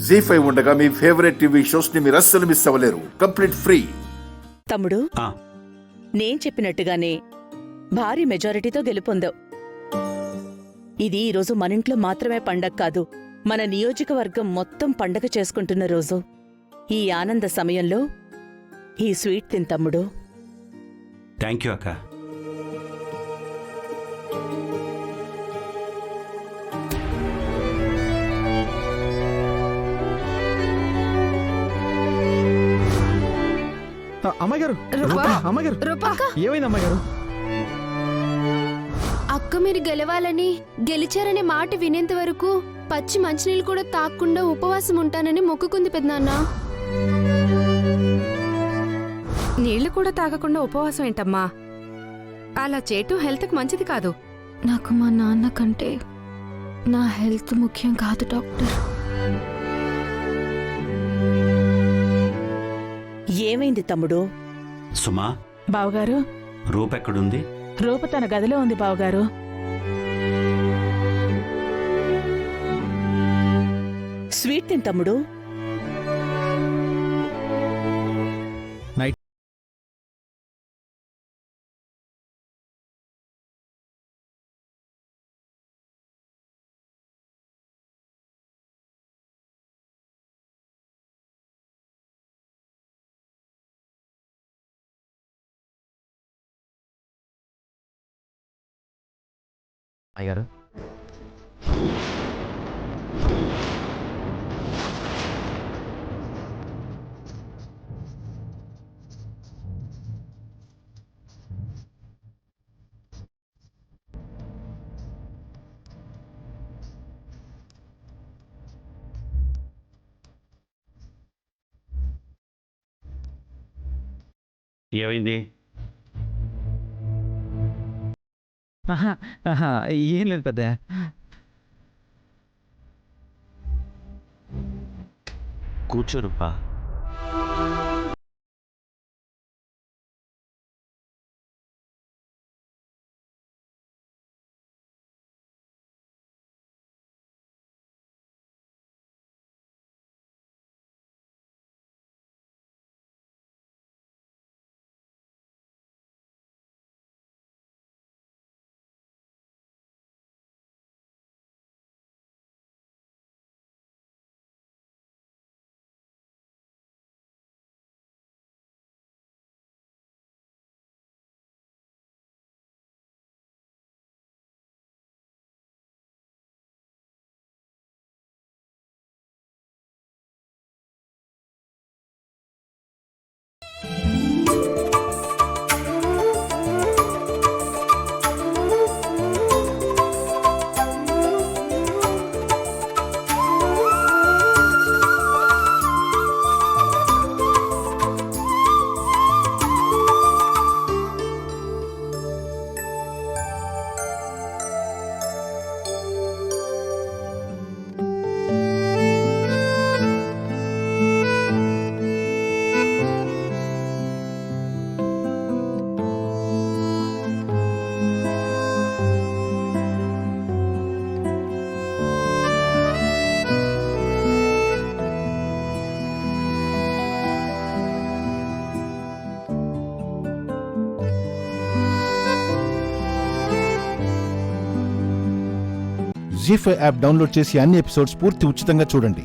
జీ5 ఉండగా మీ favourite TV shows ని మీరు అస్సలు మిస్ అవ్వలేరు. Complete free. తమ్ముడు, నేను చెప్పినట్టుగానే భారీ మెజారిటీతో గెలుపొందావు. ఇది ఈరోజు మనింట్లో మాత్రమే పండగ కాదు, మన నియోజకవర్గం మొత్తం పండగ చేసుకుంటున్న రోజు. ఈ ఆనంద సమయంలో ఈ స్వీట్ తిన్ తమ్ముడు. థ్యాంక్ యూ అక్క. అమ్మగారు, ఏమైంది అమ్మగారు? అక్క మీరు గెలవాలని, గెలిచారనే మాట వినేంత వరకు పచ్చి మంచినీళ్ళు కూడా తాగకుండా ఉపవాసం ఉంటానని మొక్కుకుంది పెద్దనాన్న. నీళ్లు కూడా తాగకుండా ఉపవాసం ఏంటమ్మా? అలా చేయటం హెల్త్కి మంచిది కాదు. నాకు మా నాన్న కంటే నా హెల్త్ ముఖ్యం కాదు డాక్టర్. ఏమైంది తమ్ముడు? సుమా, బావగారు, రూపెక్కడుంది? రూప తన గదిలో ఉంది బావగారు. స్వీట్ తిన్ తమ్ముడు. అయ్యారు, ఏమైంది? ఏం లేదు పెద్ద. కూర్చోరుపా. జీ5 యాప్ డౌన్లోడ్ చేసి అన్ని ఎపిసోడ్స్ పూర్తి ఉచితంగా చూడండి.